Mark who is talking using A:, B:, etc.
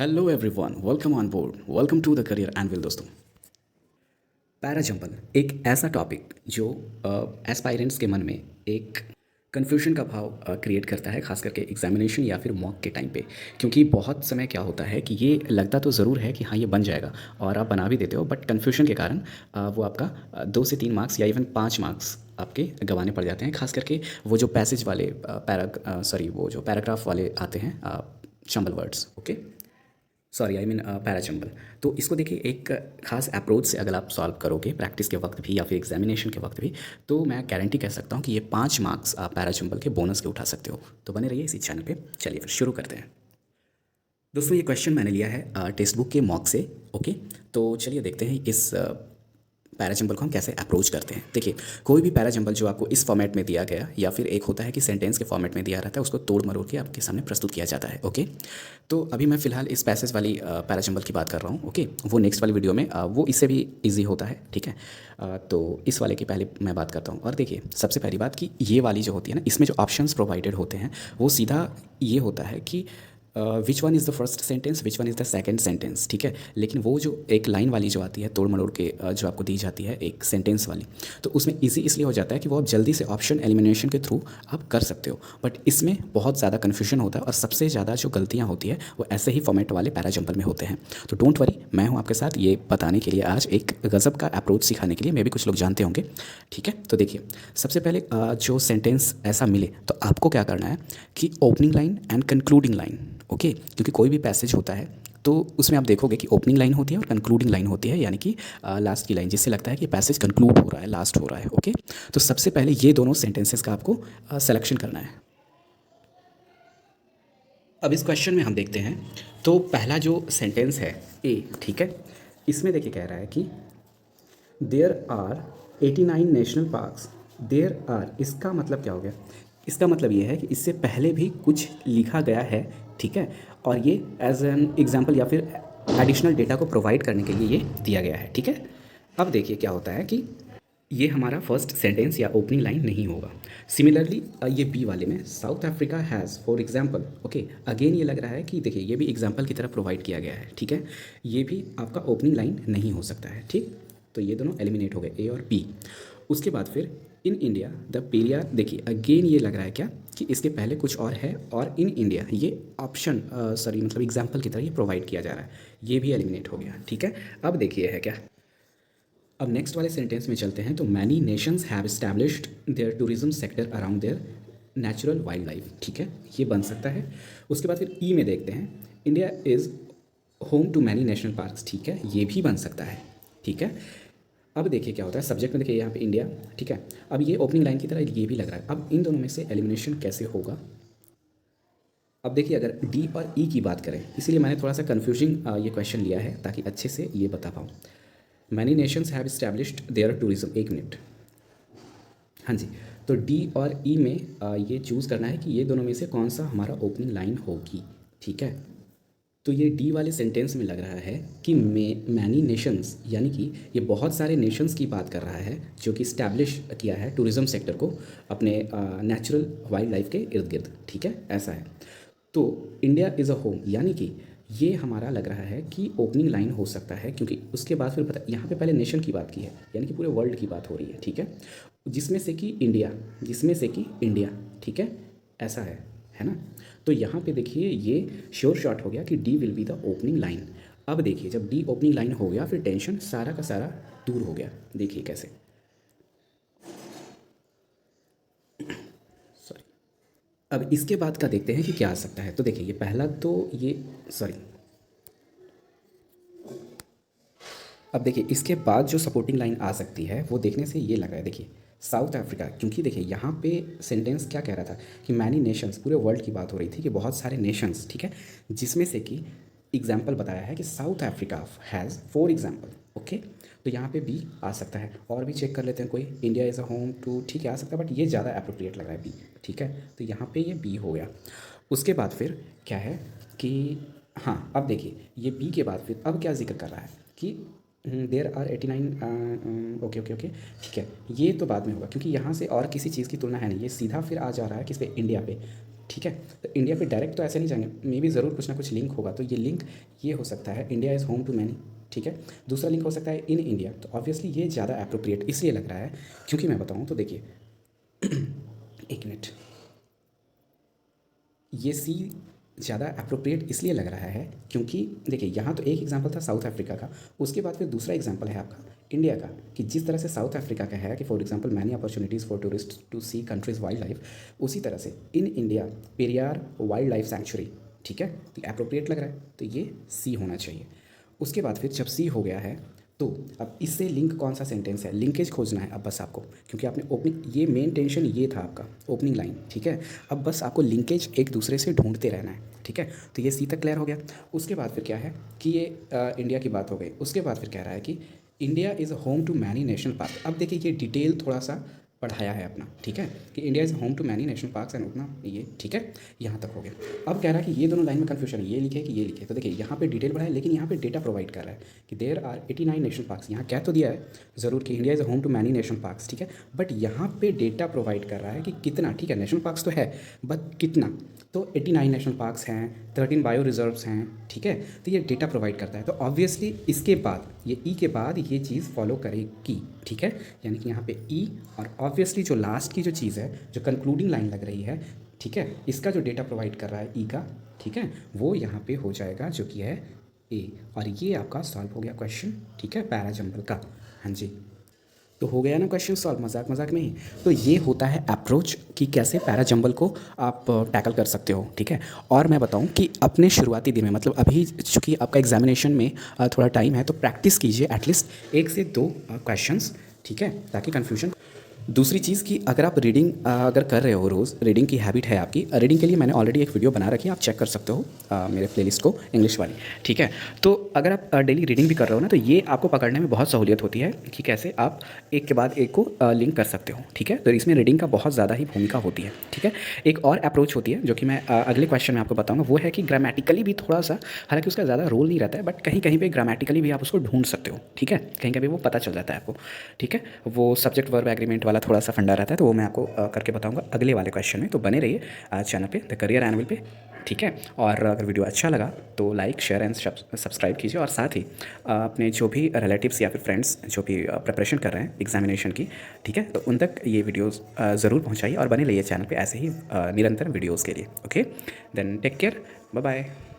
A: Hello everyone, welcome on board, welcome to the career anvil दोस्तों। Para jumble एक ऐसा topic जो aspirants के मन में एक कन्फ्यूजन का भाव क्रिएट करता है, खास करके एग्जामिनेशन या फिर मॉक के टाइम पे। क्योंकि बहुत समय क्या होता है कि ये लगता तो ज़रूर है कि हाँ ये बन जाएगा और आप बना भी देते हो, बट कन्फ्यूजन के कारण वो आपका 2 से 3 मार्क्स या इवन 5 मार्क्स आपके गंवाने पड़ जाते हैं। खास करके वो जो पैसेज वाले वो जो पैराग्राफ वाले आते हैं, jumble words, okay, sorry I mean para jumble. तो इसको देखिए, एक खास अप्रोच से अगर आप सॉल्व करोगे प्रैक्टिस के वक्त भी या फिर एग्जामिनेशन के वक्त भी, तो मैं गारंटी कह सकता हूँ कि ये 5 मार्क्स आप पैराचंबल के बोनस के उठा सकते हो। तो बने रहिए इसी चैनल पे। चलिए फिर शुरू करते हैं दोस्तों। ये क्वेश्चन मैंने लिया है टेक्स्ट बुक के मॉक से, ओके। तो चलिए देखते हैं इस पैराजंबल को हम कैसे अप्रोच करते हैं। देखिए, कोई भी पैराजंबल जो आपको इस फॉर्मेट में दिया गया या फिर एक होता है कि सेंटेंस के फॉर्मेट में दिया रहता है, उसको तोड़ मरोड़ के आपके सामने प्रस्तुत किया जाता है, ओके। तो अभी मैं फिलहाल इस पैसेज वाली पैराजंबल की बात कर रहा हूँ, ओके। वो नेक्स्ट वाली वीडियो में वो इससे भी ईजी होता है, ठीक है। तो इस वाले की पहले मैं बात करता हूँ। और देखिए, सबसे पहली बात कि ये वाली जो होती है ना, इसमें जो ऑप्शंस प्रोवाइडेड होते हैं वो सीधा ये होता है कि which one is the first sentence, which one is the second sentence, ठीक है। लेकिन वो जो एक लाइन वाली जो आती है तोड़ मरोड़ के जो आपको दी जाती है एक सेंटेंस वाली, तो उसमें इजी इसलिए हो जाता है कि वो आप जल्दी से ऑप्शन एलिमिनेशन के थ्रू आप कर सकते हो। बट इसमें बहुत ज़्यादा कन्फ्यूजन होता है और सबसे ज़्यादा जो गलतियाँ होती है वो ऐसे ही फॉर्मेट वाले पैराजंपल में होते हैं। तो डोंट वरी, मैं हूँ आपके साथ ये बताने के लिए, आज एक गज़ब का अप्रोच सिखाने के लिए। मे भी कुछ लोग जानते होंगे, ठीक है। तो देखिए, सबसे पहले जो सेंटेंस ऐसा मिले तो आपको क्या करना है कि opening line and concluding line, okay. क्योंकि कोई भी पैसेज होता है तो उसमें आप देखोगे कि ओपनिंग लाइन होती है और कंक्लूडिंग लाइन होती है, यानी कि लास्ट की लाइन, जिससे लगता है कि पैसेज कंक्लूड हो रहा है, लास्ट हो रहा है, ओके। तो सबसे पहले ये दोनों सेंटेंसेस का आपको सिलेक्शन करना है। अब इस क्वेश्चन में हम देखते हैं, तो पहला जो सेंटेंस है ए, ठीक है। इसमें देखिए कह रहा है कि there are 89 national parks. There are, इसका मतलब क्या हो गया? इसका मतलब ये है कि इससे पहले भी कुछ लिखा गया है, ठीक है। और ये एज एन एग्जाम्पल या फिर एडिशनल डेटा को प्रोवाइड करने के लिए ये दिया गया है, ठीक है। अब देखिए क्या होता है कि ये हमारा फर्स्ट सेंटेंस या ओपनिंग लाइन नहीं होगा। सिमिलरली ये बी वाले में south Africa has for example, okay. Again ये लग रहा है कि देखिए ये भी एग्जाम्पल की तरह प्रोवाइड किया गया है, ठीक है। ये भी आपका ओपनिंग लाइन नहीं हो सकता है, ठीक। तो ये दोनों एलिमिनेट हो गए, ए और बी। उसके बाद फिर इन इंडिया द पेरियार, देखिए अगेन ये लग रहा है क्या कि इसके पहले कुछ और है, और इन इंडिया ये ऑप्शन सॉरी मतलब एग्जाम्पल की तरह ये प्रोवाइड किया जा रहा है, ये भी एलिमिनेट हो गया, ठीक है। अब देखिए है क्या, अब नेक्स्ट वाले सेंटेंस में चलते हैं। तो many nations have established their tourism sector around their natural wildlife, ठीक है, ये बन सकता है। उसके बाद फिर ई में देखते हैं, India is home to many national parks, ठीक है, ये भी बन सकता है, ठीक है। अब देखिए क्या होता है, सब्जेक्ट में देखिए यहाँ पे इंडिया, ठीक है। अब ये ओपनिंग लाइन की तरह ये भी लग रहा है। अब इन दोनों में से एलिमिनेशन कैसे होगा? अब देखिए, अगर डी और ई की बात करें, इसीलिए मैंने थोड़ा सा कन्फ्यूजिंग ये क्वेश्चन लिया है ताकि अच्छे से ये बता पाऊँ। Many nations have established their tourism, एक मिनट, हाँ जी। तो डी और ई में ये चूज़ करना है कि ये दोनों में से कौन सा हमारा ओपनिंग लाइन होगी, ठीक है। तो ये डी वाले सेंटेंस में लग रहा है कि मैनी नेशंस, यानी कि ये बहुत सारे नेशंस की बात कर रहा है जो कि इस्टेब्लिश किया है टूरिज़्म सेक्टर को अपने नेचुरल वाइल्ड लाइफ के इर्द गिर्द, ठीक है, ऐसा है। तो इंडिया इज़ अ होम, यानी कि ये हमारा लग रहा है कि ओपनिंग लाइन हो सकता है, क्योंकि उसके बाद फिर पता यहाँ पे पहले नेशन की बात की है, यानी कि पूरे वर्ल्ड की बात हो रही है, ठीक है। जिसमें से कि इंडिया, जिसमें से कि इंडिया, ठीक है, ऐसा है ना। तो यहाँ पे देखिए ये श्योर शॉट हो गया कि D will be the opening line. अब देखिए, जब डी ओपनिंग लाइन हो गया फिर टेंशन सारा का सारा दूर हो गया। देखिए कैसे, सॉरी। अब इसके बाद का देखते हैं कि क्या आ सकता है। तो देखिए ये पहला तो ये, सॉरी, अब देखिए इसके बाद जो सपोर्टिंग लाइन आ सकती है वो देखने से ये लग रहा है, देखिए साउथ अफ्रीका, क्योंकि देखिए यहाँ पे सेंटेंस क्या कह रहा था कि मैनी नेशंस, पूरे वर्ल्ड की बात हो रही थी कि बहुत सारे नेशंस, ठीक है, जिसमें से कि एग्जाम्पल बताया है कि south Africa has for example, okay. तो यहाँ पे बी आ सकता है। और भी चेक कर लेते हैं, कोई India is a home to, ठीक है, आ सकता है, बट ये ज़्यादा अप्रोप्रिएट लग रहा है बी, ठीक है। तो यहाँ पे ये बी हो गया। उसके बाद फिर क्या है कि, हाँ अब देखिए ये बी के बाद फिर अब क्या जिक्र कर रहा है कि there are 89, okay okay okay, ठीक है। ये तो बाद में होगा क्योंकि यहाँ से और किसी चीज़ की तुलना है नहीं, ये सीधा फिर आ जा रहा है किस पे, इंडिया पे। ठीक है। तो इंडिया पे डायरेक्ट तो ऐसे नहीं जाएंगे, मे बी ज़रूर कुछ ना कुछ लिंक होगा। तो ये लिंक ये हो सकता है India is home to many, ठीक है। दूसरा लिंक हो सकता है इन इंडिया। तो ऑब्वियसली ये ज़्यादा अप्रोप्रिएट इसलिए लग रहा है क्योंकि मैं बताऊँ तो देखिए एक मिनट, ये सी ज़्यादा अप्रोप्रिएट इसलिए लग रहा है क्योंकि देखिए यहाँ तो एक एग्जांपल था साउथ अफ्रीका का, उसके बाद फिर दूसरा एग्जांपल है आपका इंडिया का, कि जिस तरह से साउथ अफ्रीका का है कि for example many opportunities for tourist to see countries wildlife, उसी तरह से in India Periyar wildlife sanctuary, ठीक है। तो अप्रोप्रिएट लग रहा है, तो ये सी होना चाहिए। उसके बाद फिर जब सी हो गया है तो अब इससे लिंक कौन सा सेंटेंस है, लिंकेज खोजना है अब बस आपको, क्योंकि आपने ओपनिंग, ये मेन टेंशन ये था आपका ओपनिंग लाइन, ठीक है। अब बस आपको लिंकेज एक दूसरे से ढूंढते रहना है, ठीक है। तो ये सी तक क्लियर हो गया। उसके बाद फिर क्या है कि ये इंडिया की बात हो गई। उसके बाद फिर कह रहा है कि India is home to many national park. अब देखिए ये डिटेल थोड़ा सा पढ़ाया है अपना, ठीक है, कि India is home to many national parks and उतना ये, ठीक है, यहाँ तक हो गया। अब कह रहा है कि ये दोनों लाइन में कन्फ्यूजन है, ये लिखे कि ये लिखे। तो देखिए यहाँ पे डिटेल बढ़ा है, लेकिन यहाँ पे डेटा प्रोवाइड कर रहा है कि देयर आर 89 नेशनल पार्क्स। यहाँ कह तो दिया है ज़रूर कि India is home to many national parks, ठीक है, बट यहाँ पे डेटा प्रोवाइड कर रहा है कि कितना, ठीक है, नेशनल पार्क्स तो है बट कितना। तो 89 नेशनल पार्क्स हैं, 13 बायो रिजर्व्स हैं, ठीक है। तो ये डेटा प्रोवाइड करता है। तो ऑब्वियसली इसके बाद ये ई के बाद ये चीज़ फॉलो करेगी, ठीक है, यानी कि यहाँ पे ई, और ऑब्वियसली जो लास्ट की जो चीज़ है, जो कंक्लूडिंग लाइन लग रही है, ठीक है, इसका जो डेटा प्रोवाइड कर रहा है ई का, ठीक है, वो यहाँ पे हो जाएगा जो कि है ए। और ये आपका सॉल्व हो गया क्वेश्चन, ठीक है, पैरा जंबल का। हाँ जी, तो हो गया ना क्वेश्चन सॉल्व, मजाक मजाक में ही। तो ये होता है अप्रोच कि कैसे पैरा जंबल को आप टैकल कर सकते हो, ठीक है। और मैं बताऊं कि अपने शुरुआती दिन में, मतलब अभी चूँकि आपका एग्जामिनेशन में थोड़ा टाइम है, तो प्रैक्टिस कीजिए एटलीस्ट 1 से 2 क्वेश्चंस, ठीक है, ताकि कन्फ्यूजन। दूसरी चीज़ कि अगर आप रीडिंग अगर कर रहे हो, रोज़ रीडिंग की हैबिट है आपकी, रीडिंग के लिए मैंने ऑलरेडी एक वीडियो बना रखी है, आप चेक कर सकते हो मेरे प्लेलिस्ट को, इंग्लिश वाली, ठीक है। तो अगर आप डेली रीडिंग भी कर रहे हो ना, तो ये आपको पकड़ने में बहुत सहूलियत होती है कि कैसे आप एक के बाद एक को लिंक कर सकते हो, ठीक है। तो इसमें रीडिंग का बहुत ज़्यादा ही भूमिका होती है, ठीक है। एक और अप्रोच होती है जो कि मैं अगले क्वेश्चन में आपको बताऊँगा, वो है कि ग्रामेटिकली भी थोड़ा सा, हालांकि उसका ज़्यादा रोल नहीं रहता है, बट कहीं कहीं पर ग्रामेटिकली भी आप उसको ढूंढ सकते हो, ठीक है, कहीं कहीं वो पता चल जाता है आपको, ठीक है। वो सब्जेक्ट वर्ब एग्रीमेंट वाला थोड़ा सा फंडा रहता है, तो वो मैं आपको करके बताऊंगा अगले वाले क्वेश्चन में। तो बने रहिए चैनल पे द करियर एनुअल पे, ठीक है। और अगर वीडियो अच्छा लगा तो लाइक शेयर एंड सब्सक्राइब कीजिए, और साथ ही अपने जो भी रिलेटिव्स या फिर फ्रेंड्स जो भी प्रिपरेशन कर रहे हैं एग्जामिनेशन की, ठीक है, तो उन तक ये वीडियोज़ ज़रूर पहुँचाइए, और बने रहिए चैनल पर ऐसे ही निरंतर वीडियोज़ के लिए। Okay, then take care, bye bye.